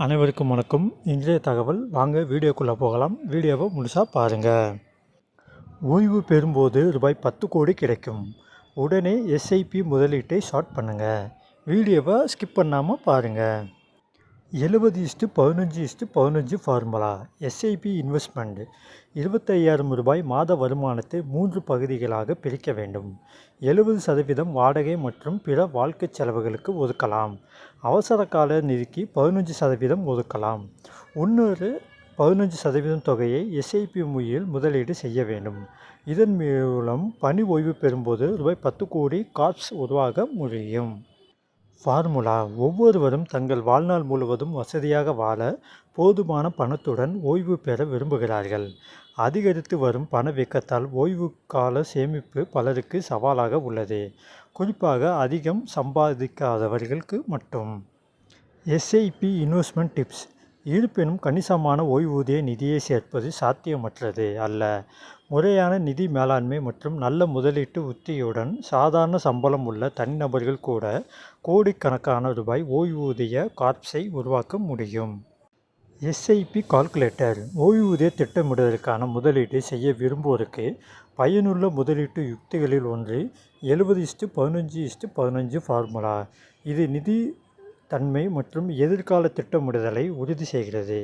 அனைவருக்கும் வணக்கம். இன்றைய தகவல் வாங்க வீடியோக்குள்ளே போகலாம். வீடியோவை முழுசாக பாருங்கள். ஓய்வு பெறும்போது ரூபாய் 10 கோடி கிடைக்கும். உடனே எஸ்ஐபி முதலீட்டை ஸ்டார்ட் பண்ணுங்கள். வீடியோவை ஸ்கிப் பண்ணாமல் பாருங்கள். 70:15:15 ஃபார்முலா. எஸ்ஐபி இன்வெஸ்ட்மெண்ட் 25,000 ரூபாய் மாத வருமானத்தை 3 பகுதிகளாக பிரிக்க வேண்டும். 70% வாடகை மற்றும் பிற வாழ்க்கை செலவுகளுக்கு ஒதுக்கலாம். அவசர கால நிதிக்கு 15% ஒதுக்கலாம். இன்னொரு 15% தொகையை எஸ்ஐபி முறையில் முதலீடு செய்ய வேண்டும். இதன் மூலம் பணி ஓய்வு பெறும்போது ரூபாய் 10 கோடி கார்ப்ஸ் உருவாக முடியும். ஃபார்முலா. ஒவ்வொருவரும் தங்கள் வாழ்நாள் முழுவதும் வசதியாக வாழ போதுமான பணத்துடன் ஓய்வு பெற விரும்புகிறார்கள். அதிகரித்து வரும் பணவீக்கத்தால் ஓய்வு கால சேமிப்பு பலருக்கு சவாலாக உள்ளது, குறிப்பாக அதிகம் சம்பாதிக்காதவர்களுக்கு மட்டும். SIP investment tips. இருப்பினும் கணிசமான ஓய்வூதிய நிதியை சேர்ப்பது சாத்தியமற்றது அல்ல. முறையான நிதி மேலாண்மை மற்றும் நல்ல முதலீட்டு உத்தியுடன் சாதாரண சம்பளம் உள்ள தனிநபர்கள் கூட கோடிக்கணக்கான ரூபாய் ஓய்வூதிய கார்ப்ஸை உருவாக்க முடியும். SIP calculator. ஓய்வூதிய திட்டமிடுதலுக்கான முதலீட்டை செய்ய விரும்புவோருக்கு பயனுள்ள முதலீட்டு யுக்திகளில் ஒன்று 70:15:15 ஃபார்முலா. இது நிதி தன்மை மற்றும் எதிர்கால திட்டமிடுதலை உறுதி செய்கிறது.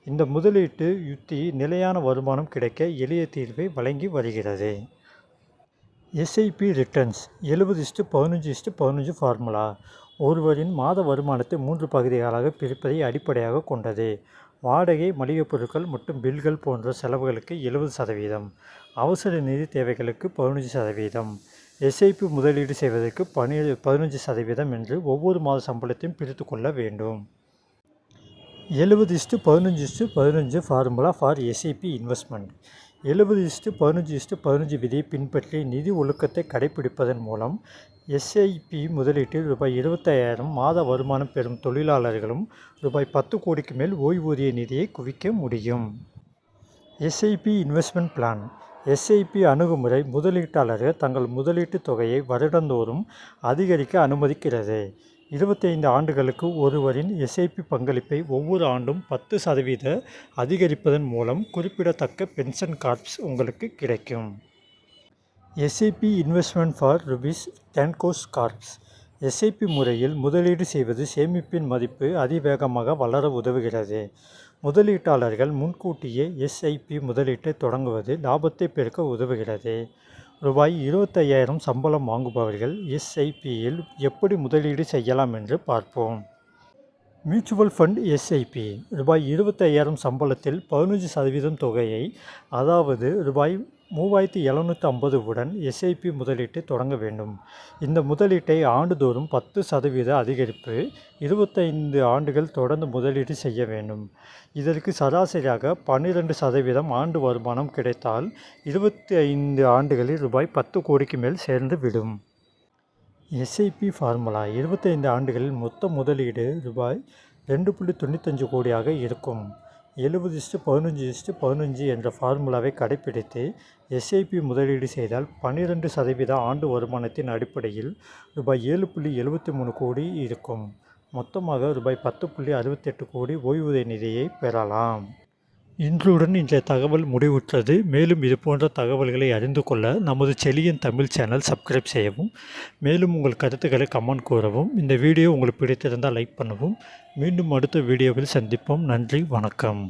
இந்த முதலீட்டு யுக்தி நிலையான வருமானம் கிடைக்க எளிய தீர்வை வழங்கி வருகிறது. SIP returns. 70:15:15 ஃபார்முலா ஒருவரின் மாத வருமானத்தை 3 பகுதிகளாக பிரிப்பதை அடிப்படையாக கொண்டது. வாடகை, மளிகைப் பொருட்கள் மற்றும் பில்கள் போன்ற செலவுகளுக்கு 70%, அவசர நிதி தேவைகளுக்கு 15%, எஸ்ஐபி முதலீடு செய்வதற்கு 15% என்று ஒவ்வொரு மாத சம்பளத்தையும் பிரித்து கொள்ள வேண்டும். 70:15:15 ஃபார்முலா ஃபார் எஸ்ஐபி இன்வெஸ்ட்மெண்ட். 70:15:15 விதியை பின்பற்றி நிதி ஒழுக்கத்தை கடைபிடிப்பதன் மூலம் எஸ்ஐபி முதலீட்டில் ரூபாய் 25,000 மாத வருமானம் பெறும் தொழிலாளர்களும் ரூபாய் 10 கோடிக்கு மேல் ஓய்வூதிய நிதியை குவிக்க முடியும். SIP investment plan. எஸ்ஐபி அணுகுமுறை முதலீட்டாளர்கள் தங்கள் முதலீட்டு தொகையை வருடந்தோறும் அதிகரிக்க அனுமதிக்கிறது. 25 ஆண்டுகளுக்கு ஒருவரின் எஸ்ஐபி பங்களிப்பை ஒவ்வொரு ஆண்டும் 10% அதிகரிப்பதன் மூலம் குறிப்பிடத்தக்க பென்ஷன் கார்ப்ஸ் உங்களுக்கு கிடைக்கும். SIP investment for ₹10 course corps. SIP முறையில் முதலீடு செய்வது சேமிப்பின் மதிப்பு அதிவேகமாக வளர உதவுகிறது. முதலீட்டாளர்கள் முன்கூட்டியே எஸ்ஐபி முதலீட்டை தொடங்குவது லாபத்தை பெருக்க உதவுகிறது. ரூபாய் 25,000 சம்பளம் வாங்குபவர்கள் எஸ்ஐபியில் எப்படி முதலீடு செய்யலாம் என்று பார்ப்போம். Mutual fund SIP. ரூபாய் 25,000 சம்பளத்தில் 15% தொகையை, அதாவது ரூபாய் 3,750 உடன் எஸ்ஐபி முதலீட்டை தொடங்க வேண்டும். இந்த முதலீட்டை ஆண்டுதோறும் 10% அதிகரிப்பு 25 ஆண்டுகள் தொடர்ந்து முதலீடு செய்ய வேண்டும். இதற்கு சராசரியாக 12% ஆண்டு வருமானம் கிடைத்தால் 25 ஆண்டுகளில் ரூபாய் 10 கோடிக்கு மேல் சேர்ந்து விடும். SIP formula. 25 ஆண்டுகளில் மொத்த முதலீடு ரூபாய் 2.95 கோடியாக இருக்கும். 70:15:15 என்ற ஃபார்முலாவை கடைபிடித்து எஸ்ஐபி முதலீடு செய்தால் 12% ஆண்டு வருமானத்தின் அடிப்படையில் ரூபாய் 7.73 கோடி இருக்கும். மொத்தமாக ரூபாய் 10.68 கோடி ஓய்வூதிய நிதியை பெறலாம். இன்றுடன் இன்றைய தகவல் முடிவுற்றது. மேலும் இது போன்ற தகவல்களை அறிந்து கொள்ள நமது செலியன் தமிழ் சேனல் சப்ஸ்கிரைப் செய்யவும், மேலும் உங்கள் கருத்துக்களை கமெண்ட் கூறவும். இந்த வீடியோ உங்களுக்கு பிடித்திருந்தால் லைக் பண்ணவும். மீண்டும் அடுத்த வீடியோவில் சந்திப்போம். நன்றி, வணக்கம்.